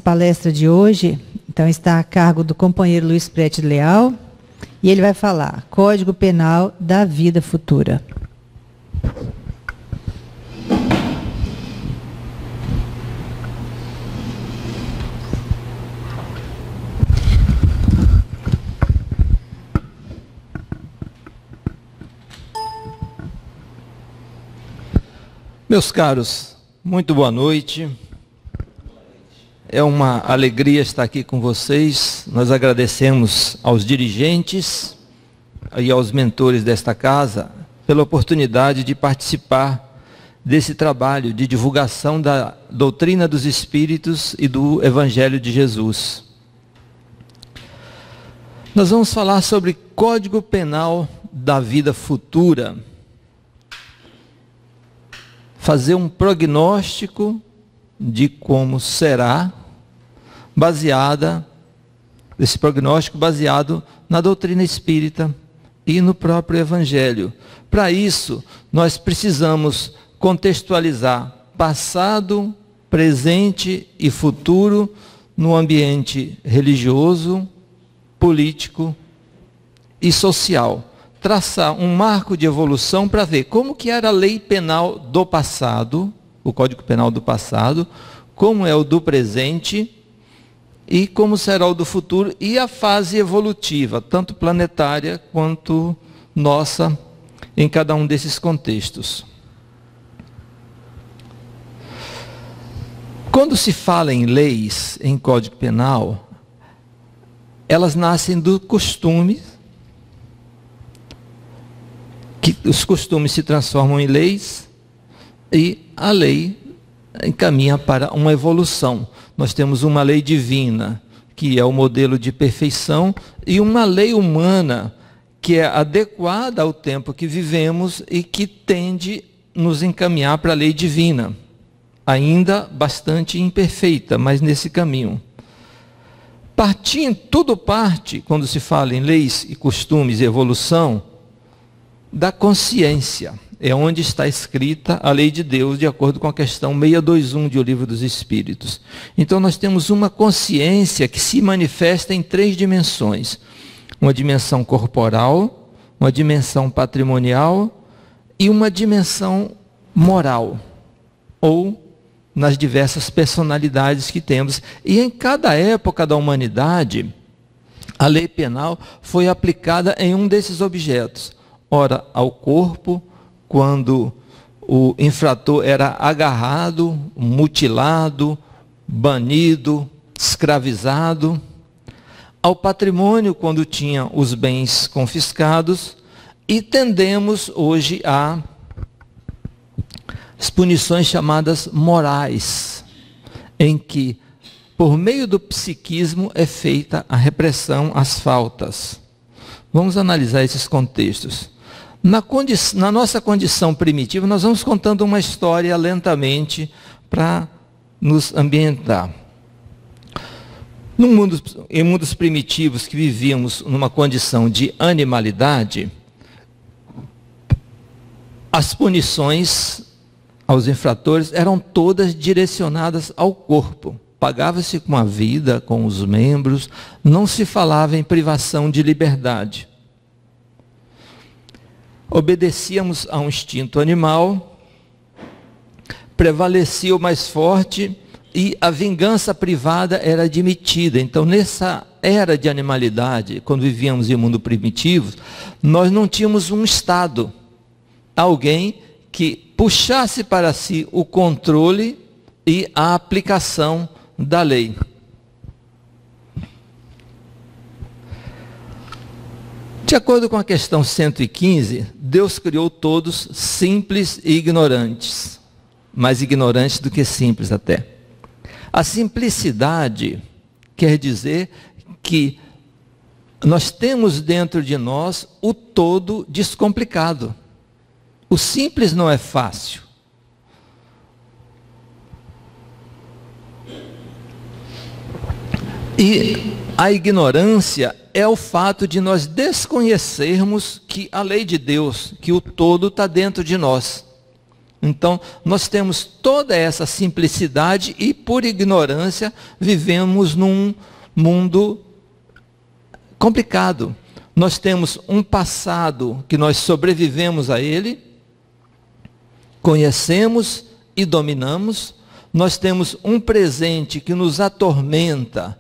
palestra de hoje, então, está a cargo do companheiro Luiz Prete Leal, e ele vai falar Código Penal da Vida Futura. Meus caros, muito boa noite. É uma alegria estar aqui com vocês. Nós agradecemos aos dirigentes e aos mentores desta casa pela oportunidade de participar desse trabalho de divulgação da doutrina dos Espíritos e do Evangelho de Jesus. Nós vamos falar sobre Código Penal da Vida Futura. Fazer um prognóstico de como será, esse prognóstico baseado na doutrina espírita e no próprio Evangelho. Para isso, nós precisamos contextualizar passado, presente e futuro no ambiente religioso, político e social. Traçar um marco de evolução para ver como que era a lei penal do passado, o Código Penal do passado, como é o do presente e como será o do futuro e a fase evolutiva, tanto planetária quanto nossa, em cada um desses contextos. Quando se fala em leis, em Código Penal, elas nascem do costume, que os costumes se transformam em leis e a lei encaminha para uma evolução. Nós temos uma lei divina, que é o modelo de perfeição, e uma lei humana, que é adequada ao tempo que vivemos e que tende a nos encaminhar para a lei divina, ainda bastante imperfeita, mas nesse caminho. Tudo parte, quando se fala em leis e costumes e evolução, da consciência. É onde está escrita a lei de Deus, de acordo com a questão 621 de O Livro dos Espíritos. Então nós temos uma consciência que se manifesta em 3 dimensões. Uma dimensão corporal, uma dimensão patrimonial e uma dimensão moral, ou nas diversas personalidades que temos. E em cada época da humanidade, a lei penal foi aplicada em um desses objetos. Ora, ao corpo, quando o infrator era agarrado, mutilado, banido, escravizado. Ao patrimônio, quando tinha os bens confiscados. E tendemos hoje às punições chamadas morais, em que, por meio do psiquismo, é feita a repressão às faltas. Vamos analisar esses contextos. Na nossa condição primitiva, nós vamos contando uma história lentamente para nos ambientar. Em mundos primitivos que vivíamos numa condição de animalidade, as punições aos infratores eram todas direcionadas ao corpo. Pagava-se com a vida, com os membros, não se falava em privação de liberdade. Obedecíamos a um instinto animal, prevalecia o mais forte e a vingança privada era admitida. Então, nessa era de animalidade, quando vivíamos em mundo primitivo, nós não tínhamos um Estado, alguém que puxasse para si o controle e a aplicação da lei. De acordo com a questão 115, Deus criou todos simples e ignorantes, mais ignorantes do que simples até. A simplicidade quer dizer que nós temos dentro de nós o todo descomplicado. O simples não é fácil. E a ignorância é o fato de nós desconhecermos que a lei de Deus, que o todo está dentro de nós. Então, nós temos toda essa simplicidade e, por ignorância, vivemos num mundo complicado. Nós temos um passado que nós sobrevivemos a ele, conhecemos e dominamos. Nós temos um presente que nos atormenta,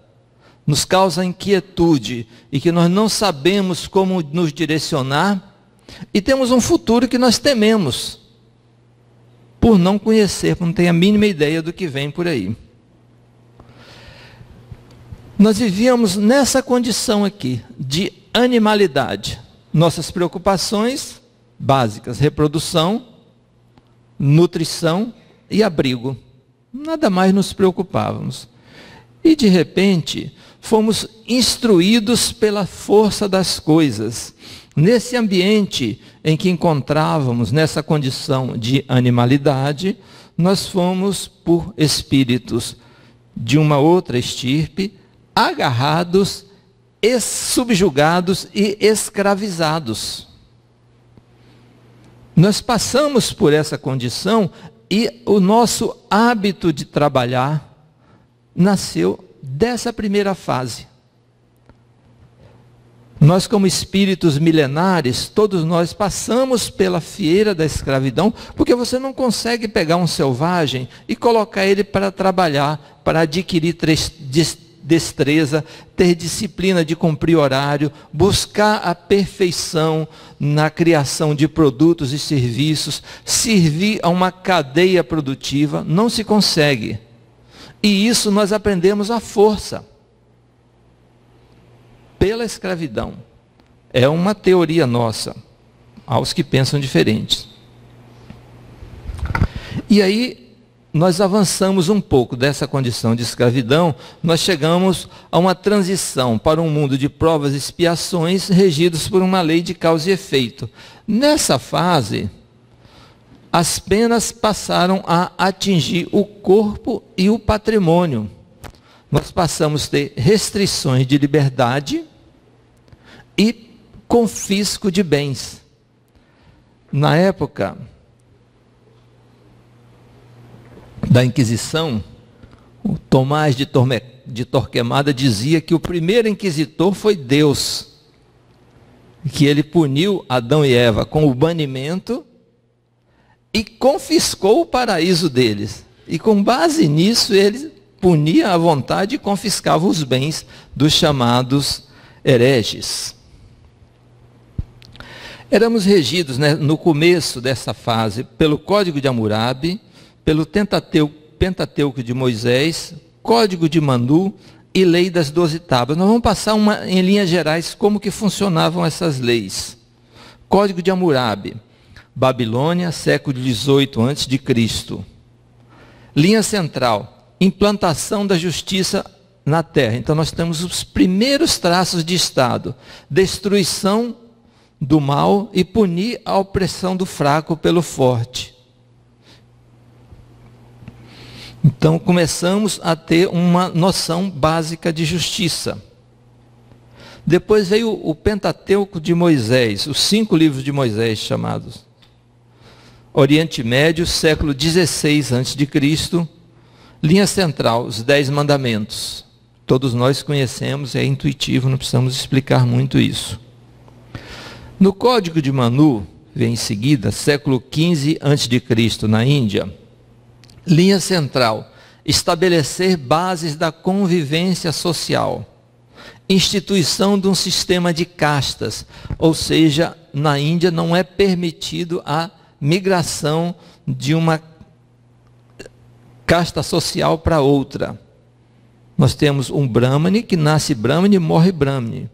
nos causa inquietude e que nós não sabemos como nos direcionar. E temos um futuro que nós tememos, por não conhecer, por não ter a mínima ideia do que vem por aí. Nós vivíamos nessa condição aqui, de animalidade. Nossas preocupações básicas, reprodução, nutrição e abrigo. Nada mais nos preocupávamos. E de repente, fomos instruídos pela força das coisas. Nesse ambiente em que encontrávamos, nessa condição de animalidade, nós fomos, por espíritos de uma outra estirpe, agarrados, subjugados e escravizados. Nós passamos por essa condição e o nosso hábito de trabalhar nasceu dessa primeira fase. Nós, como espíritos milenares, todos nós passamos pela fieira da escravidão, porque você não consegue pegar um selvagem e colocar ele para trabalhar, para adquirir destreza, ter disciplina de cumprir horário, buscar a perfeição na criação de produtos e serviços, servir a uma cadeia produtiva. Não se consegue. E isso nós aprendemos à força, pela escravidão. É uma teoria nossa, aos que pensam diferentes. E aí, nós avançamos um pouco dessa condição de escravidão, nós chegamos a uma transição para um mundo de provas e expiações regidos por uma lei de causa e efeito. Nessa fase, as penas passaram a atingir o corpo e o patrimônio. Nós passamos a ter restrições de liberdade e confisco de bens. Na época da Inquisição, o Tomás de Torquemada dizia que o primeiro inquisitor foi Deus, que ele puniu Adão e Eva com o banimento e confiscou o paraíso deles. E com base nisso, ele punia à vontade e confiscava os bens dos chamados hereges. Éramos regidos, né, no começo dessa fase, pelo Código de Hammurabi, pelo Pentateuco de Moisés, Código de Manu e Lei das 12 Tábuas. Nós vamos passar em linhas gerais como que funcionavam essas leis. Código de Hammurabi, Babilônia, século XVIII a.C. Linha central, implantação da justiça na terra. Então nós temos os primeiros traços de Estado, destruição do mal e punir a opressão do fraco pelo forte. Então começamos a ter uma noção básica de justiça. Depois veio o Pentateuco de Moisés, os 5 livros de Moisés chamados. Oriente Médio, século XVI a.C., linha central, os 10 mandamentos. Todos nós conhecemos, é intuitivo, não precisamos explicar muito isso. No Código de Manu, vem em seguida, século XV a.C., na Índia, linha central, estabelecer bases da convivência social, instituição de um sistema de castas, ou seja, na Índia não é permitido a migração de uma casta social para outra. Nós temos um Brahmane que nasce Brahmane e morre Brahmane.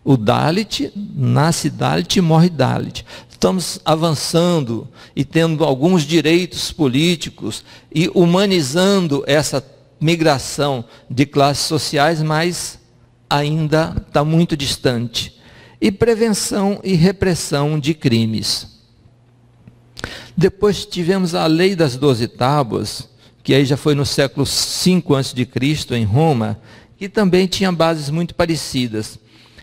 O Dalit nasce Dalit e morre Dalit. Estamos avançando e tendo alguns direitos políticos e humanizando essa migração de classes sociais, mas ainda está muito distante. E prevenção e repressão de crimes. Depois tivemos a Lei das 12 Tábuas, que aí já foi no século V a.C., em Roma, que também tinha bases muito parecidas.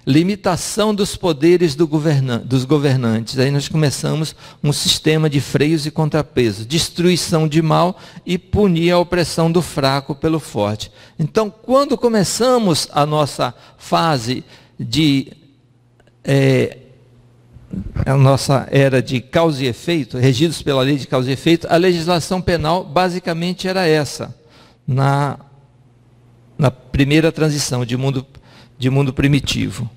limitação dos poderes dos governantes. Aí nós começamos um sistema de freios e contrapesos, destruição de mal e punir a opressão do fraco pelo forte. Então, quando começamos a nossa fase de a nossa era de causa e efeito, regidos pela lei de causa e efeito, a legislação penal basicamente era essa, na primeira transição de mundo primitivo.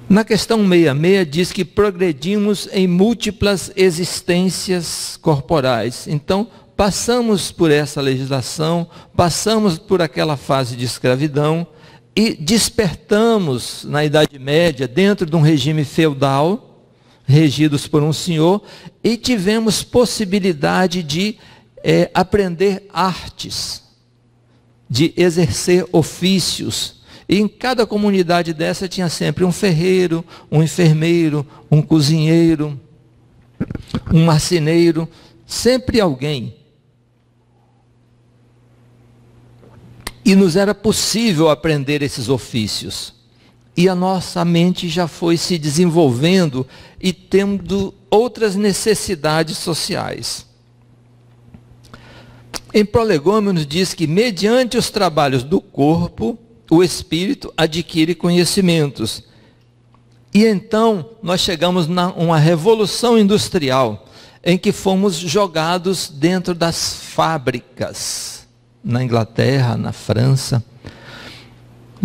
Na questão 66 diz que progredimos em múltiplas existências corporais. Então, passamos por essa legislação, passamos por aquela fase de escravidão e despertamos na Idade Média dentro de um regime feudal, regidos por um senhor, e tivemos possibilidade de aprender artes, de exercer ofícios. E em cada comunidade dessa tinha sempre um ferreiro, um enfermeiro, um cozinheiro, um marceneiro, sempre alguém. E nos era possível aprender esses ofícios. E a nossa mente já foi se desenvolvendo e tendo outras necessidades sociais. Em Prolegômenos diz que, mediante os trabalhos do corpo, o espírito adquire conhecimentos. E então nós chegamos a uma revolução industrial, em que fomos jogados dentro das fábricas, na Inglaterra, na França,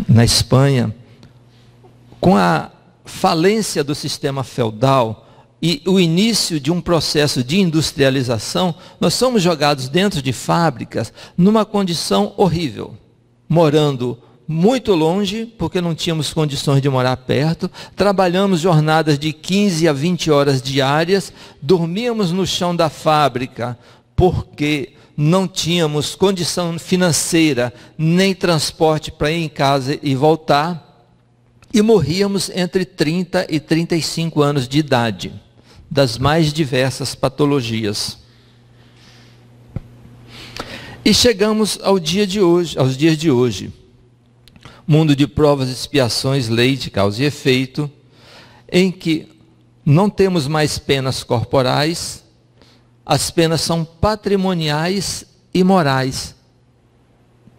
na Espanha. Com a falência do sistema feudal e o início de um processo de industrialização, nós somos jogados dentro de fábricas numa condição horrível, morando muito longe, porque não tínhamos condições de morar perto, trabalhamos jornadas de 15 a 20 horas diárias, dormíamos no chão da fábrica, porque não tínhamos condição financeira, nem transporte para ir em casa e voltar, e morríamos entre 30 e 35 anos de idade, das mais diversas patologias. E chegamos aos dias de hoje. Mundo de provas e expiações, lei de causa e efeito, em que não temos mais penas corporais, as penas são patrimoniais e morais.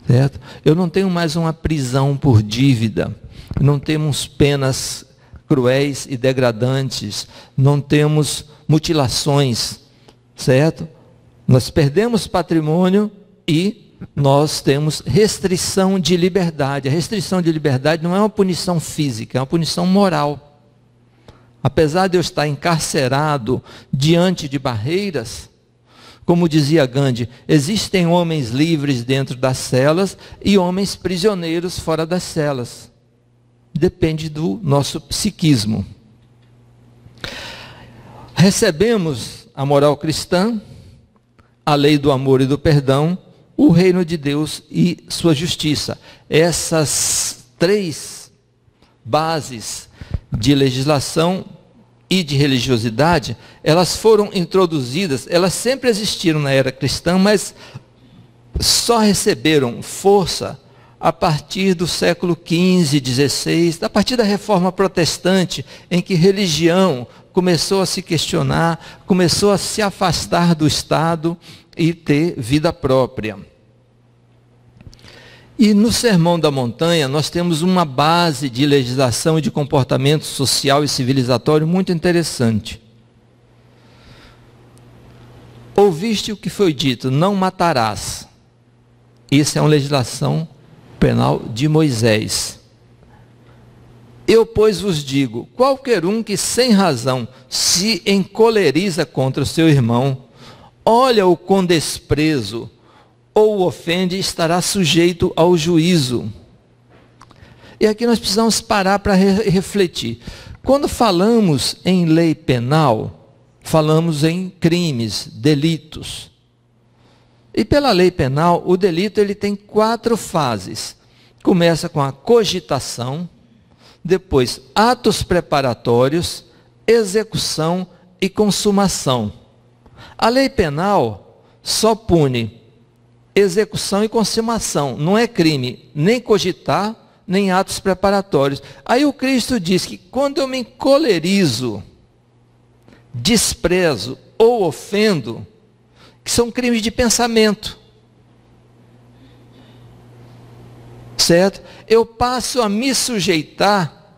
Certo? Eu não tenho mais uma prisão por dívida, não temos penas cruéis e degradantes, não temos mutilações, certo? Nós perdemos patrimônio e nós temos restrição de liberdade. A restrição de liberdade não é uma punição física, é uma punição moral. Apesar de eu estar encarcerado diante de barreiras, como dizia Gandhi, existem homens livres dentro das celas e homens prisioneiros fora das celas. Depende do nosso psiquismo. Recebemos a moral cristã, a lei do amor e do perdão, o reino de Deus e sua justiça. Essas três bases de legislação e de religiosidade, elas foram introduzidas, elas sempre existiram na era cristã, mas só receberam força a partir do século XV, XVI, a partir da Reforma Protestante, em que religião começou a se questionar, começou a se afastar do Estado e ter vida própria. E no Sermão da Montanha, nós temos uma base de legislação e de comportamento social e civilizatório muito interessante. Ouviste o que foi dito, não matarás. Isso é uma legislação penal de Moisés. Eu, pois, vos digo, qualquer um que sem razão se encoleriza contra o seu irmão, olha-o com desprezo, ou o ofende, estará sujeito ao juízo. E aqui nós precisamos parar para refletir. Quando falamos em lei penal, falamos em crimes, delitos. E pela lei penal, o delito ele tem 4 fases. Começa com a cogitação, depois atos preparatórios, execução e consumação. A lei penal só pune execução e consumação. Não é crime nem cogitar, nem atos preparatórios. Aí o Cristo diz que quando eu me encolerizo, desprezo ou ofendo, que são crimes de pensamento, certo? Eu passo a me sujeitar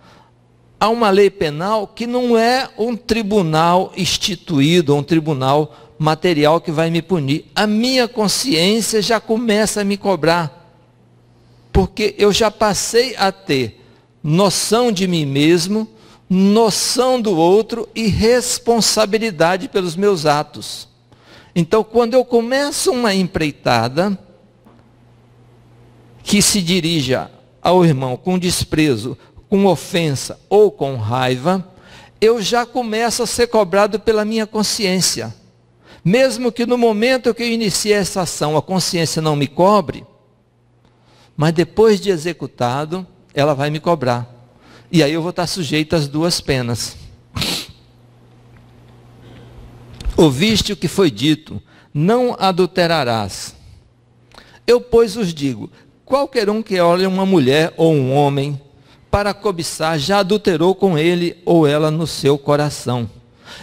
a uma lei penal que não é um tribunal instituído, um tribunal material que vai me punir. A minha consciência já começa a me cobrar, porque eu já passei a ter noção de mim mesmo, noção do outro e responsabilidade pelos meus atos. Então, quando eu começo uma empreitada que se dirija ao irmão com desprezo, com ofensa ou com raiva, eu já começo a ser cobrado pela minha consciência. Mesmo que no momento que eu iniciei essa ação, a consciência não me cobre, mas depois de executado, ela vai me cobrar. E aí eu vou estar sujeito às duas penas. Ouviste o que foi dito, não adulterarás. Eu, pois, os digo, qualquer um que olhe uma mulher ou um homem para cobiçar, já adulterou com ele ou ela no seu coração.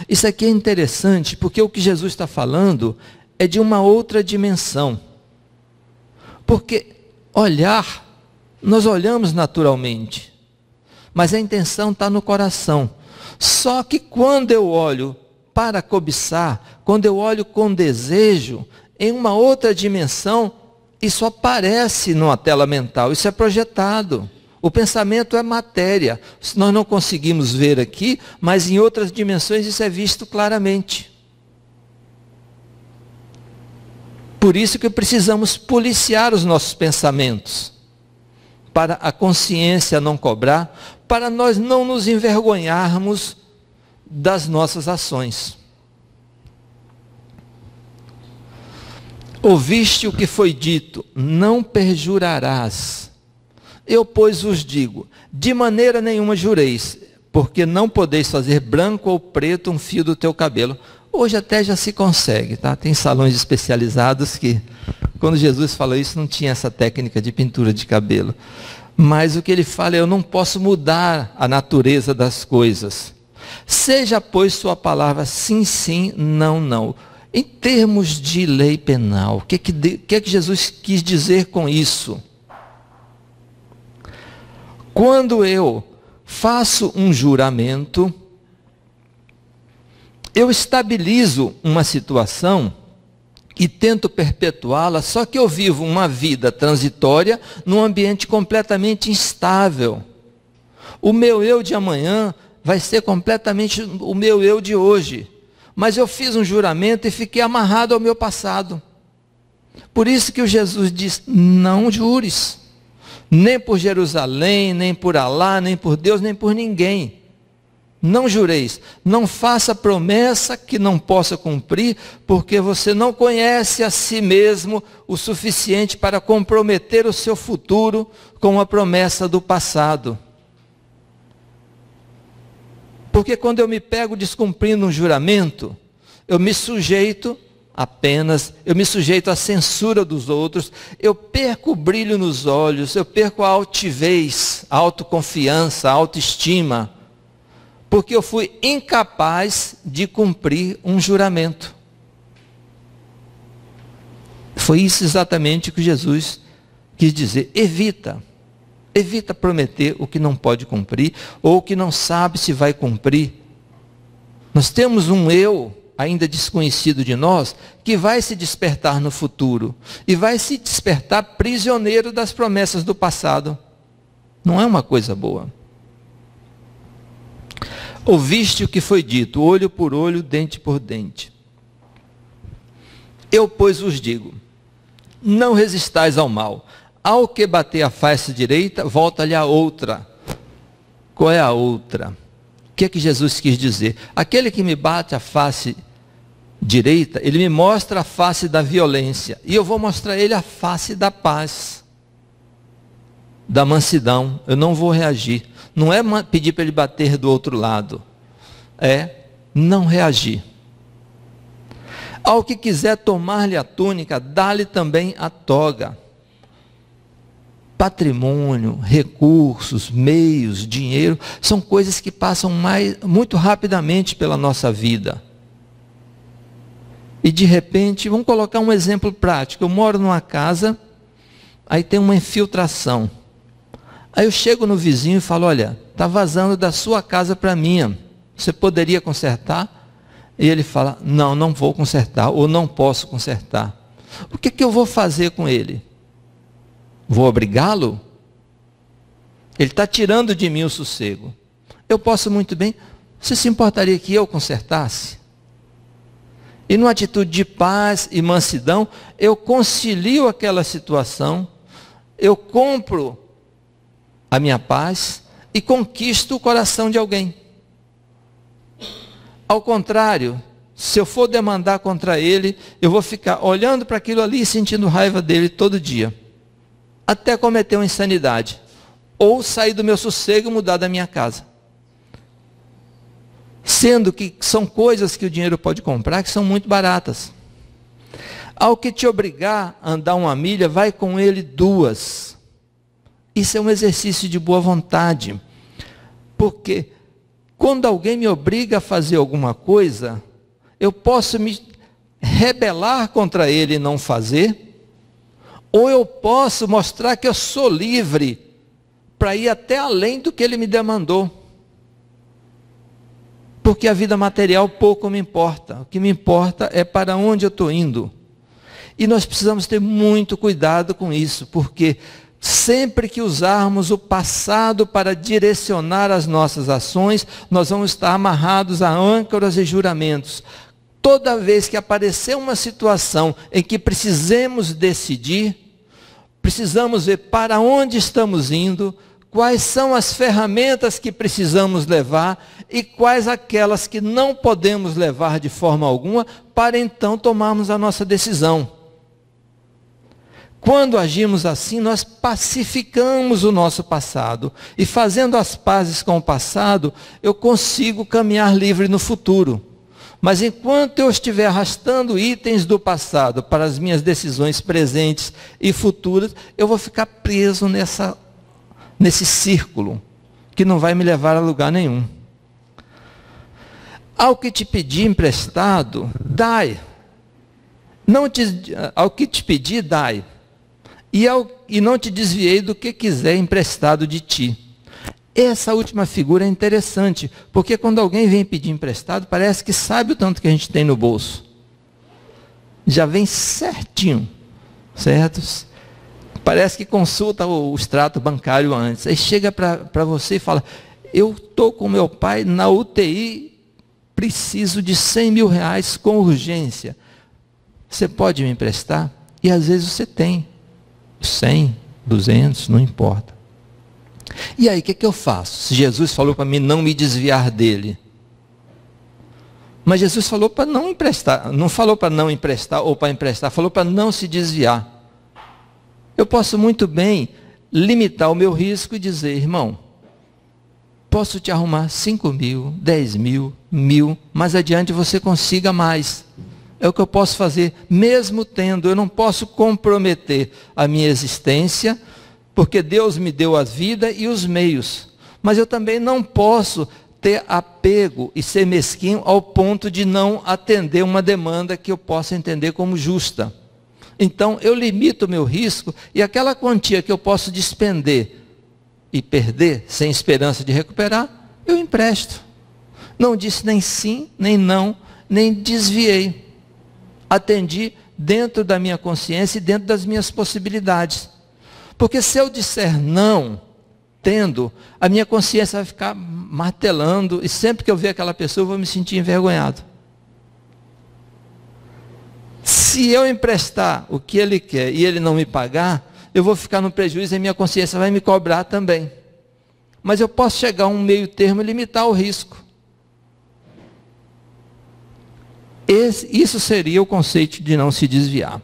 Isso aqui é interessante, porque o que Jesus está falando é de uma outra dimensão. Porque olhar, nós olhamos naturalmente, mas a intenção está no coração. Só que quando eu olho para cobiçar, quando eu olho com desejo, em uma outra dimensão, isso aparece numa tela mental, isso é projetado. O pensamento é matéria. Nós não conseguimos ver aqui, mas em outras dimensões isso é visto claramente. Por isso que precisamos policiar os nossos pensamentos, para a consciência não cobrar, para nós não nos envergonharmos das nossas ações. Ouviste o que foi dito, não perjurarás. Eu, pois, vos digo, de maneira nenhuma jureis, porque não podeis fazer branco ou preto um fio do teu cabelo. Hoje até já se consegue, tá? Tem salões especializados que, quando Jesus falou isso, não tinha essa técnica de pintura de cabelo. Mas o que ele fala é, eu não posso mudar a natureza das coisas. Seja, pois, sua palavra sim, sim, não, não. Em termos de lei penal, o que é que Jesus quis dizer com isso? Quando eu faço um juramento, eu estabilizo uma situação e tento perpetuá-la, só que eu vivo uma vida transitória num ambiente completamente instável. O meu eu de amanhã vai ser completamente o meu eu de hoje. Mas eu fiz um juramento e fiquei amarrado ao meu passado. Por isso que o Jesus diz, não jures. Nem por Jerusalém, nem por Alá, nem por Deus, nem por ninguém. Não jureis. Não faça promessa que não possa cumprir, porque você não conhece a si mesmo o suficiente para comprometer o seu futuro com a promessa do passado. Porque quando eu me pego descumprindo um juramento, eu me sujeito apenas, eu me sujeito à censura dos outros, eu perco o brilho nos olhos, eu perco a altivez, a autoconfiança, a autoestima, porque eu fui incapaz de cumprir um juramento. Foi isso exatamente que Jesus quis dizer, evita prometer o que não pode cumprir, ou o que não sabe se vai cumprir. Nós temos um eu ainda desconhecido de nós, que vai se despertar no futuro, e vai se despertar prisioneiro das promessas do passado. Não é uma coisa boa. Ouviste o que foi dito, olho por olho, dente por dente. Eu, pois, vos digo, não resistais ao mal. Ao que bater a face direita, volta-lhe a outra. Qual é a outra? O que é que Jesus quis dizer? Aquele que me bate a face direita, ele me mostra a face da violência. E eu vou mostrar a ele a face da paz, da mansidão. Eu não vou reagir. Não é pedir para ele bater do outro lado. É não reagir. Ao que quiser tomar-lhe a túnica, dá-lhe também a toga. Patrimônio, recursos, meios, dinheiro, são coisas que passam muito rapidamente pela nossa vida. E de repente, vamos colocar um exemplo prático. Eu moro numa casa, aí tem uma infiltração. Aí eu chego no vizinho e falo, olha, está vazando da sua casa para a minha. Você poderia consertar? E ele fala, não, não vou consertar, ou não posso consertar. O que eu vou fazer com ele? Vou obrigá-lo? Ele está tirando de mim o sossego. Eu posso muito bem, você se importaria que eu consertasse? E numa atitude de paz e mansidão, eu concilio aquela situação, eu compro a minha paz e conquisto o coração de alguém. Ao contrário, se eu for demandar contra ele, eu vou ficar olhando para aquilo ali e sentindo raiva dele todo dia. Até cometer uma insanidade. Ou sair do meu sossego e mudar da minha casa. Sendo que são coisas que o dinheiro pode comprar que são muito baratas. Ao que te obrigar a andar 1 milha, vai com ele 2. Isso é um exercício de boa vontade. Porque quando alguém me obriga a fazer alguma coisa, eu posso me rebelar contra ele e não fazer, ou eu posso mostrar que eu sou livre para ir até além do que ele me demandou. Porque a vida material pouco me importa. O que me importa é para onde eu estou indo. E nós precisamos ter muito cuidado com isso, porque sempre que usarmos o passado para direcionar as nossas ações, nós vamos estar amarrados a âncoras e juramentos. Toda vez que aparecer uma situação em que precisemos decidir, precisamos ver para onde estamos indo, quais são as ferramentas que precisamos levar e quais aquelas que não podemos levar de forma alguma, para então tomarmos a nossa decisão. Quando agimos assim, nós pacificamos o nosso passado. E fazendo as pazes com o passado, eu consigo caminhar livre no futuro. Mas enquanto eu estiver arrastando itens do passado para as minhas decisões presentes e futuras, eu vou ficar preso nesse círculo, que não vai me levar a lugar nenhum. Ao que te pedir emprestado, dai. Ao que te pedir, dai. E não te desviei do que quiser emprestado de ti. Essa última figura é interessante, porque quando alguém vem pedir emprestado, parece que sabe o tanto que a gente tem no bolso. Já vem certinho, certo? Parece que consulta o extrato bancário antes. Aí chega para você e fala, eu estou com meu pai na UTI, preciso de 100 mil reais com urgência. Você pode me emprestar? E às vezes você tem 100, 200, não importa. E aí, o que eu faço? Se Jesus falou para mim não me desviar dele. Mas Jesus falou para não emprestar. Não falou para não emprestar ou para emprestar. Falou para não se desviar. Eu posso muito bem limitar o meu risco e dizer, irmão, posso te arrumar 5 mil, 10 mil, 1.000, mais adiante você consiga mais. É o que eu posso fazer, mesmo tendo, eu não posso comprometer a minha existência, porque Deus me deu a vida e os meios. Mas eu também não posso ter apego e ser mesquinho ao ponto de não atender uma demanda que eu possa entender como justa. Então, eu limito o meu risco e aquela quantia que eu posso despender e perder sem esperança de recuperar, eu empresto. Não disse nem sim, nem não, nem desviei. Atendi dentro da minha consciência e dentro das minhas possibilidades. Porque se eu disser não, tendo, a minha consciência vai ficar martelando e sempre que eu ver aquela pessoa eu vou me sentir envergonhado. Se eu emprestar o que ele quer e ele não me pagar, eu vou ficar no prejuízo e minha consciência vai me cobrar também. Mas eu posso chegar a um meio termo e limitar o risco. Isso seria o conceito de não se desviar.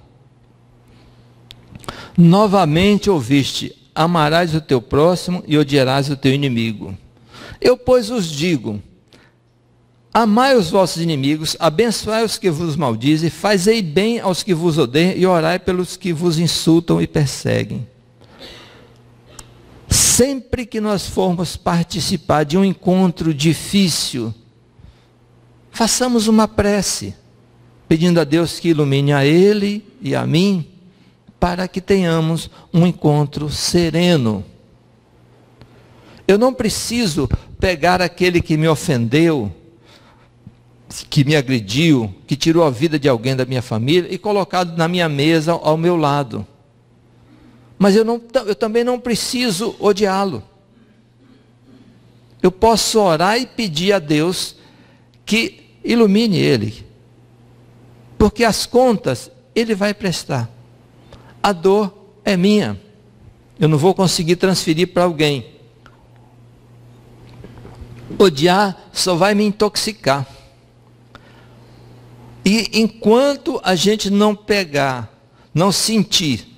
Novamente ouviste, amarás o teu próximo e odiarás o teu inimigo. Eu, pois, os digo, amai os vossos inimigos, abençoai os que vos maldizem, fazei bem aos que vos odeiam e orai pelos que vos insultam e perseguem. Sempre que nós formos participar de um encontro difícil, façamos uma prece, pedindo a Deus que ilumine a ele e a mim, para que tenhamos um encontro sereno. Eu não preciso pegar aquele que me ofendeu, que me agrediu, que tirou a vida de alguém da minha família e colocado na minha mesa ao meu lado. Mas eu também não preciso odiá-lo. Eu posso orar e pedir a Deus que ilumine ele. Porque as contas ele vai prestar. A dor é minha. Eu não vou conseguir transferir para alguém. Odiar só vai me intoxicar. E enquanto a gente não pegar, não sentir,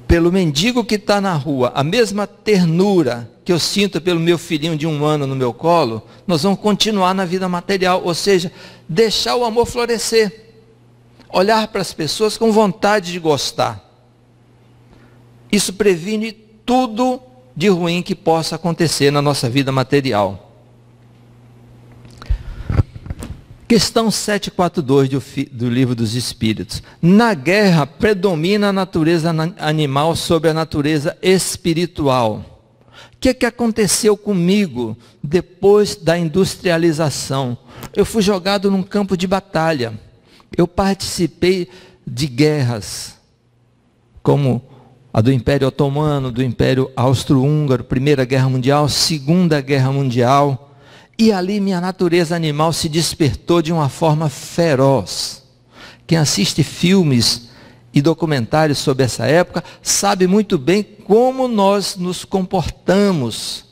pelo mendigo que está na rua, a mesma ternura que eu sinto pelo meu filhinho de 1 ano no meu colo, nós vamos continuar na vida material, ou seja, deixar o amor florescer, olhar para as pessoas com vontade de gostar. Isso previne tudo de ruim que possa acontecer na nossa vida material. Questão 742 do Livro dos Espíritos. Na guerra predomina a natureza animal sobre a natureza espiritual. O que aconteceu comigo depois da industrialização? Eu fui jogado num campo de batalha. Eu participei de guerras, como a do Império Otomano, do Império Austro-Húngaro, Primeira Guerra Mundial, Segunda Guerra Mundial. E ali minha natureza animal se despertou de uma forma feroz. Quem assiste filmes e documentários sobre essa época sabe muito bem como nós nos comportamos.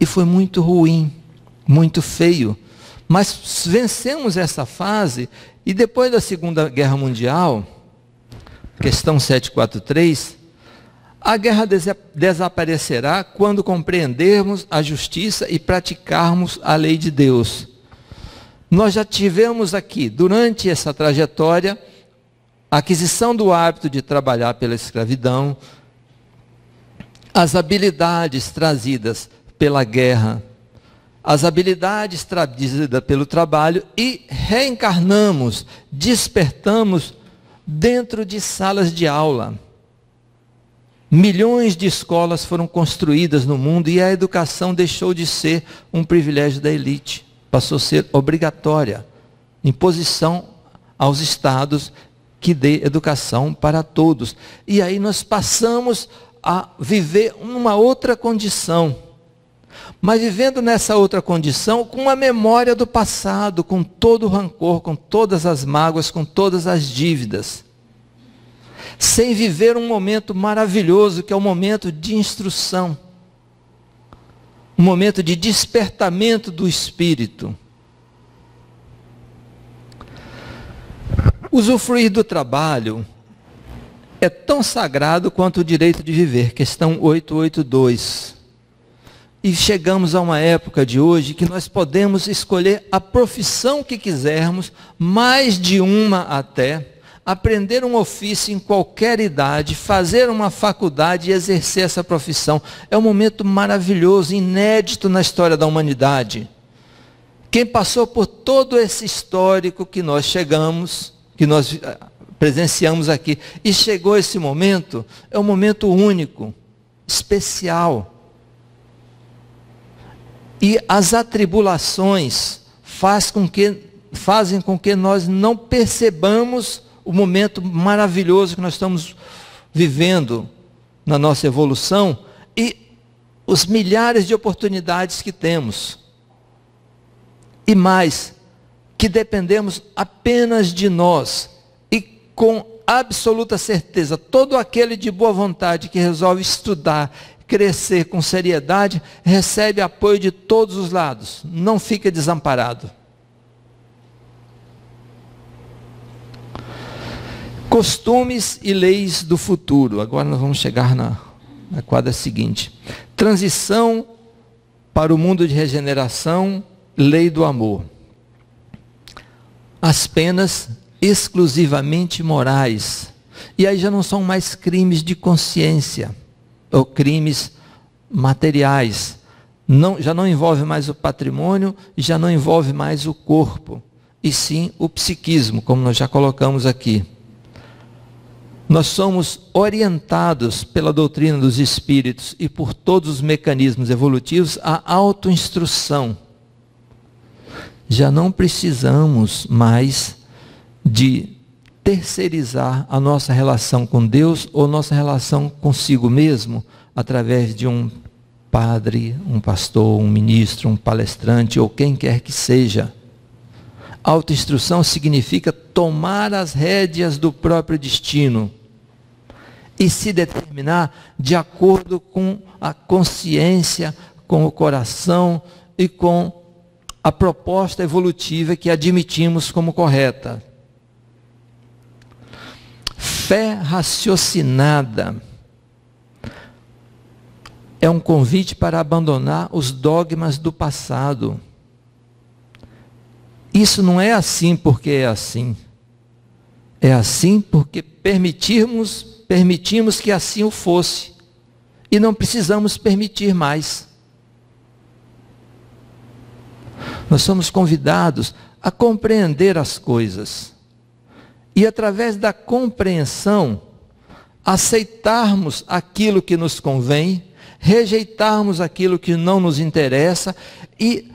E foi muito ruim, muito feio. Mas vencemos essa fase e depois da Segunda Guerra Mundial, questão 743, a guerra desaparecerá quando compreendermos a justiça e praticarmos a lei de Deus. Nós já tivemos aqui, durante essa trajetória, a aquisição do hábito de trabalhar pela escravidão, as habilidades trazidas pela guerra, as habilidades trazidas pelo trabalho e reencarnamos, despertamos dentro de salas de aula. Milhões de escolas foram construídas no mundo e a educação deixou de ser um privilégio da elite. Passou a ser obrigatória, imposição aos estados que dê educação para todos. E aí nós passamos a viver numa outra condição. Mas vivendo nessa outra condição, com a memória do passado, com todo o rancor, com todas as mágoas, com todas as dívidas. Sem viver um momento maravilhoso, que é o momento de instrução. Um momento de despertamento do espírito. Usufruir do trabalho é tão sagrado quanto o direito de viver. Questão 882. E chegamos a uma época de hoje que nós podemos escolher a profissão que quisermos, mais de uma até, aprender um ofício em qualquer idade, fazer uma faculdade e exercer essa profissão. É um momento maravilhoso, inédito na história da humanidade. Quem passou por todo esse histórico que nós chegamos, que nós presenciamos aqui, e chegou esse momento, é um momento único, especial. E as atribulações fazem com que nós não percebamos o momento maravilhoso que nós estamos vivendo na nossa evolução e os milhares de oportunidades que temos. E mais, que dependemos apenas de nós. E com absoluta certeza, todo aquele de boa vontade que resolve estudar, crescer com seriedade, recebe apoio de todos os lados. Não fica desamparado. Costumes e leis do futuro. Agora nós vamos chegar na quadra seguinte. Transição para o mundo de regeneração, lei do amor. As penas exclusivamente morais. E aí já não são mais crimes de consciência, ou crimes materiais. Já não envolve mais o patrimônio, e já não envolve mais o corpo, e sim o psiquismo, como nós já colocamos aqui. Nós somos orientados pela doutrina dos espíritos e por todos os mecanismos evolutivos à autoinstrução. Já não precisamos mais de terceirizar a nossa relação com Deus ou nossa relação consigo mesmo através de um padre, um pastor, um ministro, um palestrante ou quem quer que seja. Autoinstrução significa tomar as rédeas do próprio destino e se determinar de acordo com a consciência, com o coração e com a proposta evolutiva que admitimos como correta. Fé raciocinada é um convite para abandonar os dogmas do passado. Isso não é assim porque é assim. É assim porque permitimos que assim o fosse. E não precisamos permitir mais. Nós somos convidados a compreender as coisas. E através da compreensão, aceitarmos aquilo que nos convém, rejeitarmos aquilo que não nos interessa e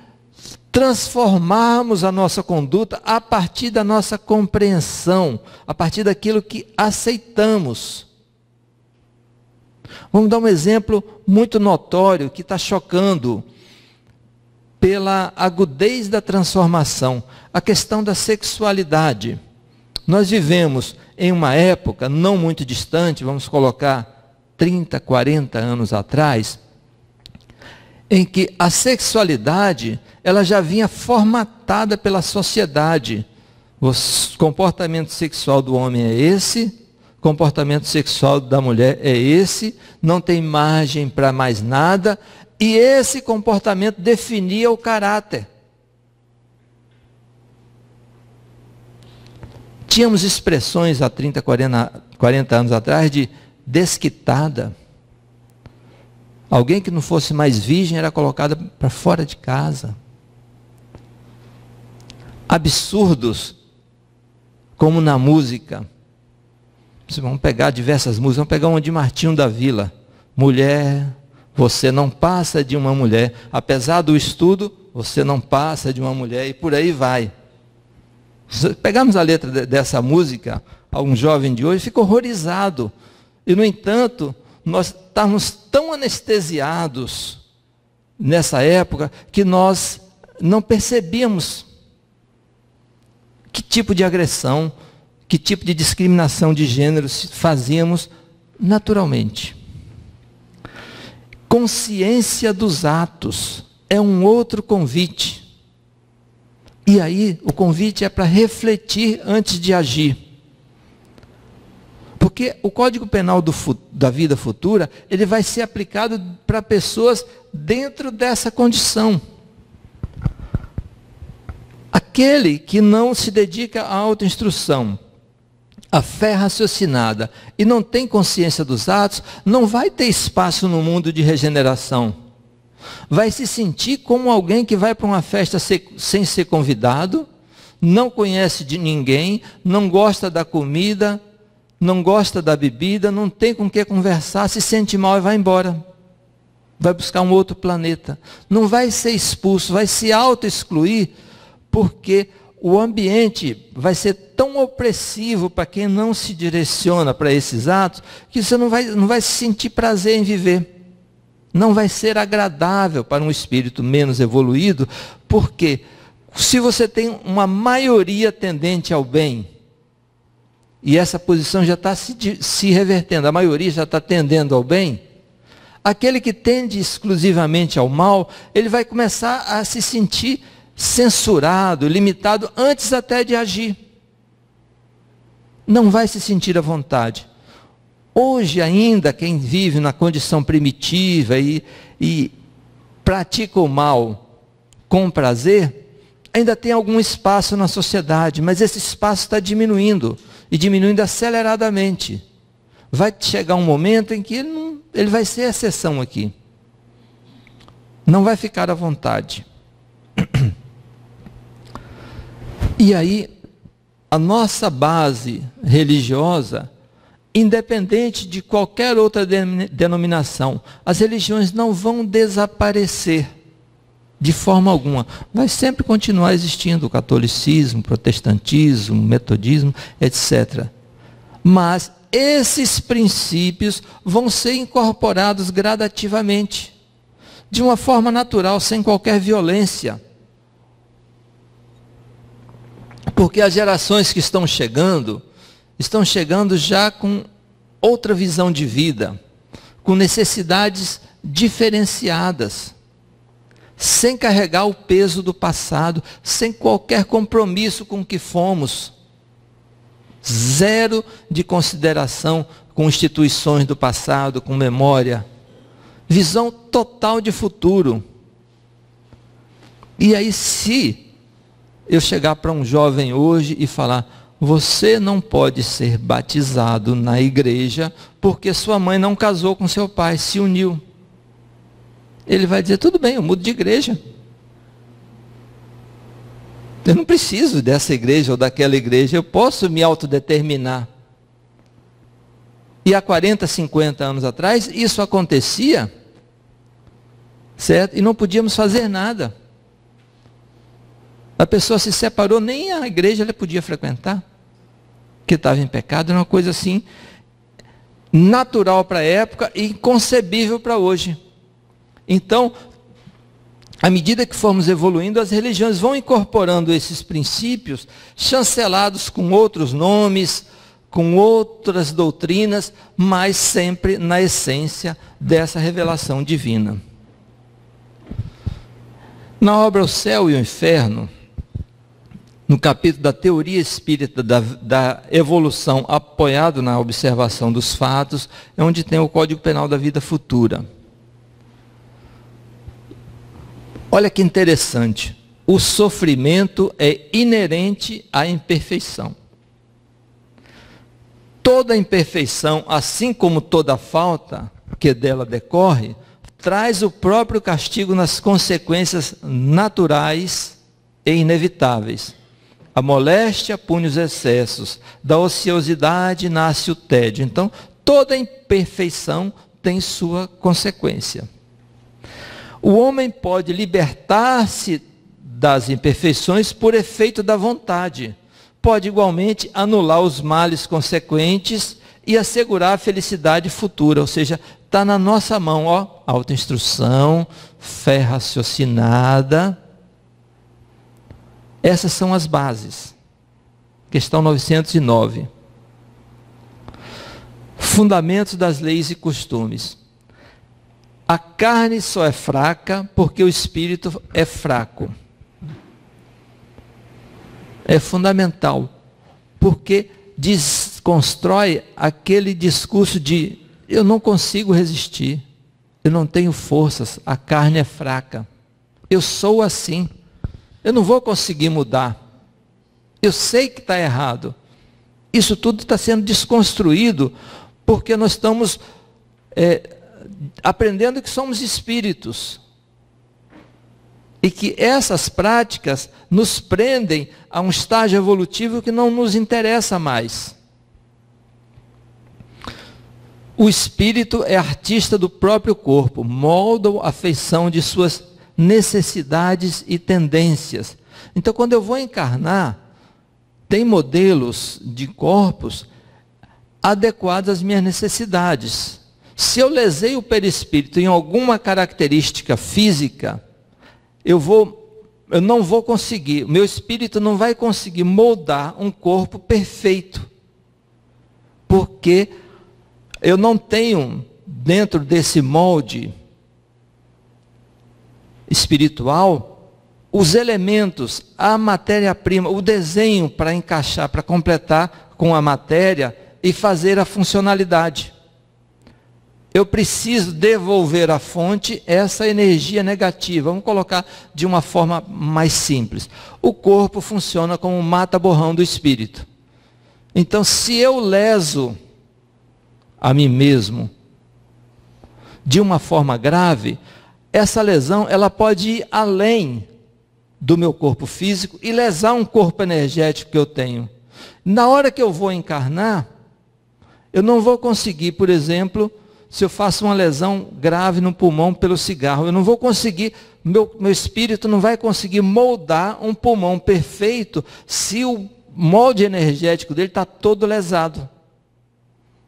transformarmos a nossa conduta a partir da nossa compreensão, a partir daquilo que aceitamos. Vamos dar um exemplo muito notório que está chocando pela agudez da transformação, a questão da sexualidade. Nós vivemos em uma época não muito distante, vamos colocar 30, 40 anos atrás, em que a sexualidade ela já vinha formatada pela sociedade. O comportamento sexual do homem é esse, o comportamento sexual da mulher é esse, não tem margem para mais nada, e esse comportamento definia o caráter. Tínhamos expressões há 30, 40 anos atrás de desquitada. Alguém que não fosse mais virgem era colocada para fora de casa. Absurdos, como na música. Vamos pegar diversas músicas, vamos pegar uma de Martinho da Vila. Mulher, você não passa de uma mulher. Apesar do estudo, você não passa de uma mulher, e por aí vai. Pegamos a letra dessa música, algum jovem de hoje fica horrorizado. E, no entanto, nós estávamos tão anestesiados nessa época que nós não percebíamos que tipo de agressão, que tipo de discriminação de gênero fazíamos naturalmente. Consciência dos atos é um outro convite. E aí, o convite é para refletir antes de agir. Porque o Código Penal da vida futura, ele vai ser aplicado para pessoas dentro dessa condição. Aquele que não se dedica à autoinstrução, à fé raciocinada, e não tem consciência dos atos, não vai ter espaço no mundo de regeneração. Vai se sentir como alguém que vai para uma festa sem ser convidado, não conhece de ninguém, não gosta da comida, não gosta da bebida, não tem com quem conversar, se sente mal e vai embora. Vai buscar um outro planeta. Não vai ser expulso, vai se auto-excluir, porque o ambiente vai ser tão opressivo para quem não se direciona para esses atos, que você não vai sentir prazer em viver. Não vai ser agradável para um espírito menos evoluído, porque se você tem uma maioria tendente ao bem, e essa posição já está se revertendo, a maioria já está tendendo ao bem, aquele que tende exclusivamente ao mal, ele vai começar a se sentir censurado, limitado, antes até de agir. Não vai se sentir à vontade. Hoje ainda, quem vive na condição primitiva e pratica o mal com prazer, ainda tem algum espaço na sociedade, mas esse espaço está diminuindo, e diminuindo aceleradamente. Vai chegar um momento em que ele vai ser exceção aqui. Não vai ficar à vontade. E aí, a nossa base religiosa, independente de qualquer outra denominação, as religiões não vão desaparecer de forma alguma. Vai sempre continuar existindo o catolicismo, o protestantismo, o metodismo, etc. Mas esses princípios vão ser incorporados gradativamente, de uma forma natural, sem qualquer violência. Porque as gerações que estão chegando já com outra visão de vida, com necessidades diferenciadas, sem carregar o peso do passado, sem qualquer compromisso com o que fomos. Zero de consideração com instituições do passado, com memória. Visão total de futuro. E aí, se eu chegar para um jovem hoje e falar: você não pode ser batizado na igreja porque sua mãe não casou com seu pai, se uniu. Ele vai dizer: tudo bem, eu mudo de igreja. Eu não preciso dessa igreja ou daquela igreja, eu posso me autodeterminar. E há 40, 50 anos atrás, isso acontecia, certo? E não podíamos fazer nada. A pessoa se separou, nem a igreja ela podia frequentar, que estava em pecado. Era uma coisa assim, natural para a época e inconcebível para hoje. Então, à medida que formos evoluindo, as religiões vão incorporando esses princípios, chancelados com outros nomes, com outras doutrinas, mas sempre na essência dessa revelação divina. Na obra O Céu e o Inferno, no capítulo da teoria espírita da evolução, apoiado na observação dos fatos, é onde tem o Código Penal da Vida Futura. Olha que interessante. O sofrimento é inerente à imperfeição. Toda imperfeição, assim como toda falta que dela decorre, traz o próprio castigo nas consequências naturais e inevitáveis. A moléstia pune os excessos, da ociosidade nasce o tédio. Então, toda imperfeição tem sua consequência. O homem pode libertar-se das imperfeições por efeito da vontade. Pode igualmente anular os males consequentes e assegurar a felicidade futura. Ou seja, está na nossa mão, ó, autoinstrução, fé raciocinada. Essas são as bases. Questão 909. Fundamentos das leis e costumes. A carne só é fraca porque o espírito é fraco. É fundamental, porque desconstrói aquele discurso de eu não consigo resistir, eu não tenho forças, a carne é fraca, eu sou assim, eu não vou conseguir mudar, eu sei que está errado. Isso tudo está sendo desconstruído porque nós estamos aprendendo que somos espíritos. E que essas práticas nos prendem a um estágio evolutivo que não nos interessa mais. O espírito é artista do próprio corpo, molda a feição de suas necessidades e tendências. Então, quando eu vou encarnar, tem modelos de corpos adequados às minhas necessidades. Se eu lesei o perispírito em alguma característica física, eu não vou conseguir, meu espírito não vai conseguir moldar um corpo perfeito, porque eu não tenho dentro desse molde espiritual os elementos, a matéria-prima, o desenho para encaixar, para completar com a matéria e fazer a funcionalidade. eu preciso devolver à fonte essa energia negativa. Vamos colocar de uma forma mais simples. O corpo funciona como um mata-borrão do espírito. Então, se eu leso a mim mesmo de uma forma grave, essa lesão ela pode ir além do meu corpo físico e lesar um corpo energético que eu tenho. Na hora que eu vou encarnar, eu não vou conseguir, por exemplo, se eu faço uma lesão grave no pulmão pelo cigarro, eu não vou conseguir, meu espírito não vai conseguir moldar um pulmão perfeito se o molde energético dele está todo lesado.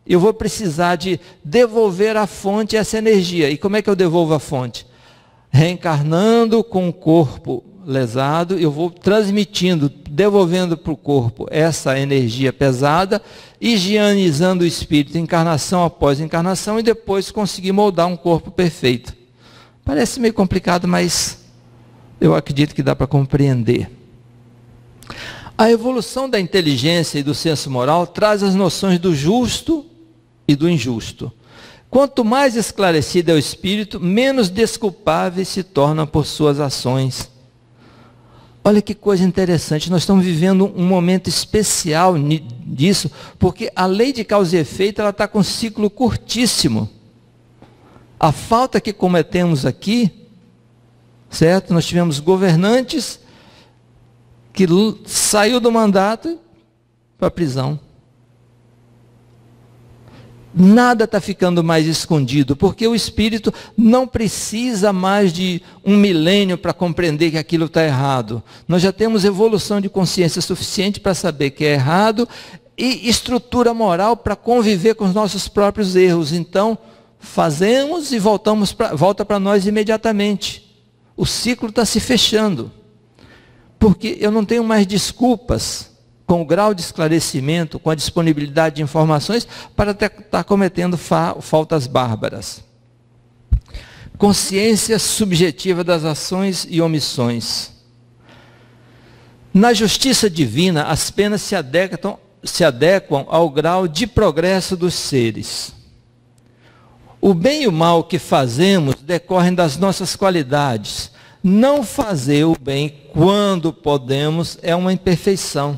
Eu vou precisar de devolver à fonte essa energia. E como é que eu devolvo a fonte? Reencarnando com o corpo lesado, eu vou transmitindo, devolvendo para o corpo essa energia pesada, higienizando o espírito, encarnação após encarnação, e depois conseguir moldar um corpo perfeito. Parece meio complicado, mas eu acredito que dá para compreender. A evolução da inteligência e do senso moral traz as noções do justo e do injusto. Quanto mais esclarecido é o espírito, menos desculpáveis se tornam por suas ações. Olha que coisa interessante, nós estamos vivendo um momento especial disso, porque a lei de causa e efeito ela está com um ciclo curtíssimo. A falta que cometemos aqui, certo? Nós tivemos governantes que saiu do mandato para a prisão. Nada está ficando mais escondido, porque o espírito não precisa mais de um milênio para compreender que aquilo está errado. Nós já temos evolução de consciência suficiente para saber que é errado e estrutura moral para conviver com os nossos próprios erros. Então, fazemos e volta para nós imediatamente. O ciclo está se fechando, porque eu não tenho mais desculpas com o grau de esclarecimento, com a disponibilidade de informações, para estar cometendo faltas bárbaras. Consciência subjetiva das ações e omissões. Na justiça divina, as penas se adequam ao grau de progresso dos seres. O bem e o mal que fazemos decorrem das nossas qualidades. Não fazer o bem quando podemos é uma imperfeição.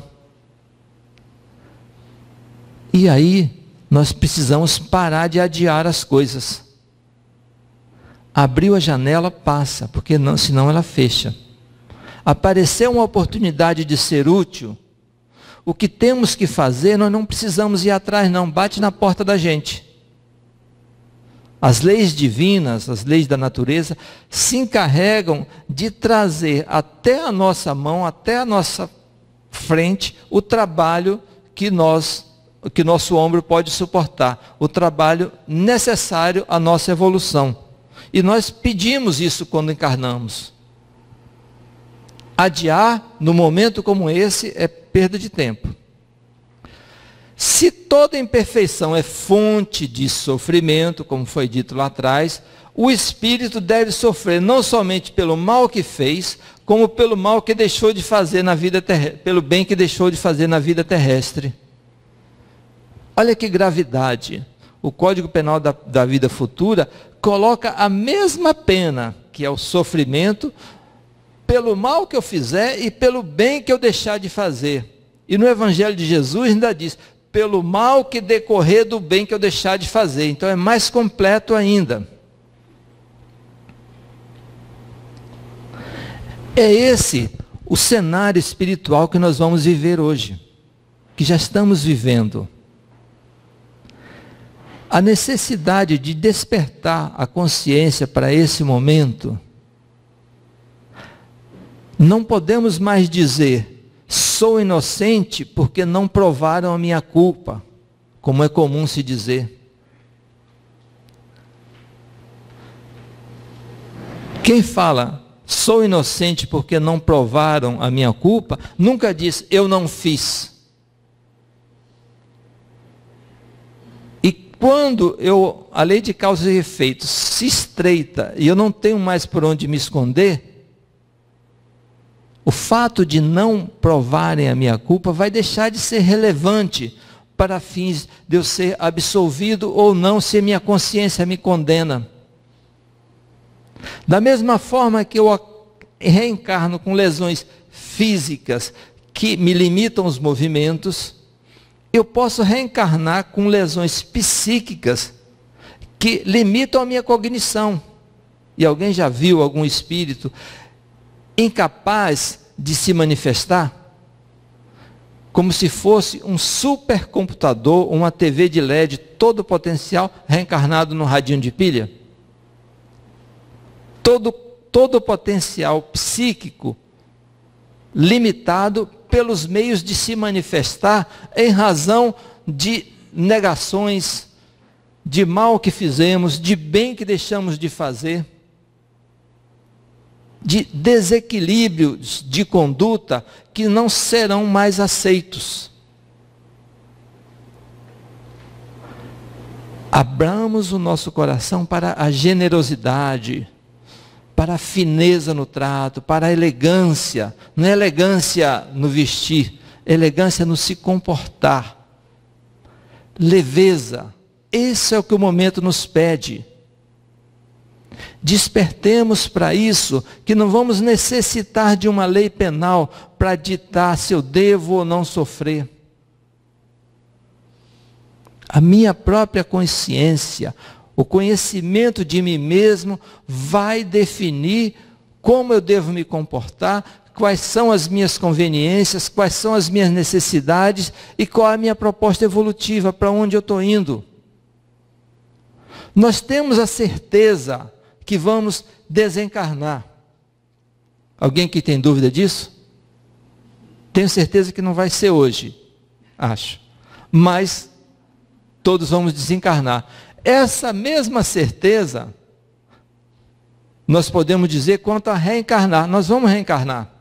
E aí, nós precisamos parar de adiar as coisas. Abriu a janela, passa, porque não, senão ela fecha. Apareceu uma oportunidade de ser útil, o que temos que fazer, nós não precisamos ir atrás não, bate na porta da gente. As leis divinas, as leis da natureza, se encarregam de trazer até a nossa mão, até a nossa frente, o trabalho que nosso ombro pode suportar, o trabalho necessário à nossa evolução. E nós pedimos isso quando encarnamos. Adiar, no momento como esse, é perda de tempo. Se toda imperfeição é fonte de sofrimento, como foi dito lá atrás, o espírito deve sofrer não somente pelo mal que fez, como pelo mal que deixou de fazer na vida terrestre, pelo bem que deixou de fazer na vida terrestre. Olha que gravidade. O Código Penal da vida futura coloca a mesma pena, que é o sofrimento, pelo mal que eu fizer e pelo bem que eu deixar de fazer. E no Evangelho de Jesus ainda diz, pelo mal que decorrer do bem que eu deixar de fazer. Então é mais completo ainda. É esse o cenário espiritual que nós vamos viver hoje, que já estamos vivendo. A necessidade de despertar a consciência para esse momento, não podemos mais dizer, sou inocente porque não provaram a minha culpa, como é comum se dizer. Quem fala, sou inocente porque não provaram a minha culpa, nunca diz, eu não fiz. Quando a lei de causa e efeito se estreita e eu não tenho mais por onde me esconder, o fato de não provarem a minha culpa vai deixar de ser relevante, para fins de eu ser absolvido ou não, se a minha consciência me condena. Da mesma forma que eu reencarno com lesões físicas que me limitam os movimentos, eu posso reencarnar com lesões psíquicas que limitam a minha cognição. E alguém já viu algum espírito incapaz de se manifestar? Como se fosse um supercomputador, uma TV de LED, todo o potencial reencarnado no radinho de pilha? Todo o potencial psíquico limitado pelos meios de se manifestar em razão de negações, de mal que fizemos, de bem que deixamos de fazer, de desequilíbrios de conduta que não serão mais aceitos. Abramos o nosso coração para a generosidade, para a fineza no trato, para a elegância. Não é elegância no vestir, é elegância no se comportar. Leveza. Esse é o que o momento nos pede. Despertemos para isso, que não vamos necessitar de uma lei penal para ditar se eu devo ou não sofrer. A minha própria consciência, o conhecimento de mim mesmo vai definir como eu devo me comportar, quais são as minhas conveniências, quais são as minhas necessidades e qual é a minha proposta evolutiva, para onde eu estou indo. Nós temos a certeza que vamos desencarnar. Alguém que tem dúvida disso? Tenho certeza que não vai ser hoje, acho. Mas todos vamos desencarnar. Essa mesma certeza nós podemos dizer quanto a reencarnar. Nós vamos reencarnar.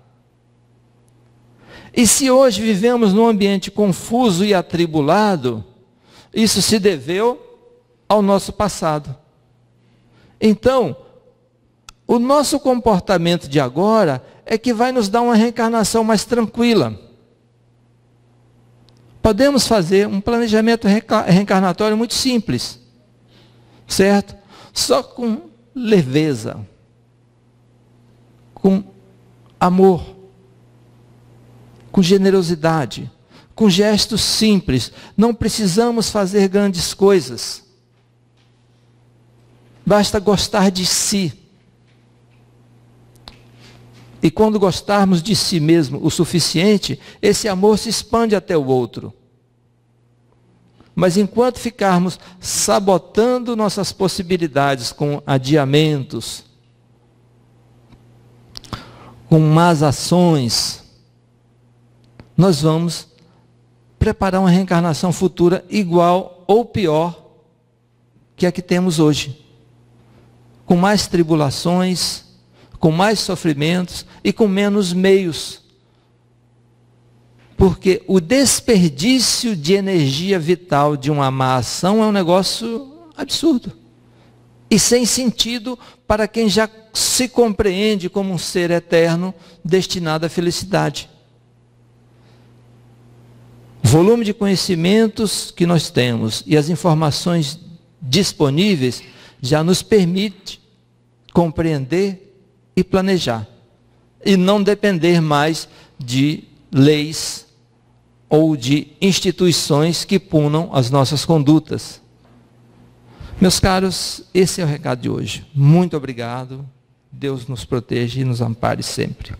E se hoje vivemos num ambiente confuso e atribulado, isso se deveu ao nosso passado. Então, o nosso comportamento de agora é que vai nos dar uma reencarnação mais tranquila. Podemos fazer um planejamento reencarnatório muito simples, certo? Só com leveza, com amor, com generosidade, com gestos simples. Não precisamos fazer grandes coisas. Basta gostar de si. E quando gostarmos de si mesmo o suficiente, esse amor se expande até o outro. Mas enquanto ficarmos sabotando nossas possibilidades com adiamentos, com más ações, nós vamos preparar uma reencarnação futura igual ou pior que a que temos hoje. Com mais tribulações, com mais sofrimentos e com menos meios. Porque o desperdício de energia vital de uma má ação é um negócio absurdo. E sem sentido para quem já se compreende como um ser eterno destinado à felicidade. O volume de conhecimentos que nós temos e as informações disponíveis já nos permite compreender e planejar. E não depender mais de leis ou de instituições que punam as nossas condutas. Meus caros, esse é o recado de hoje. Muito obrigado. Deus nos proteja e nos ampare sempre.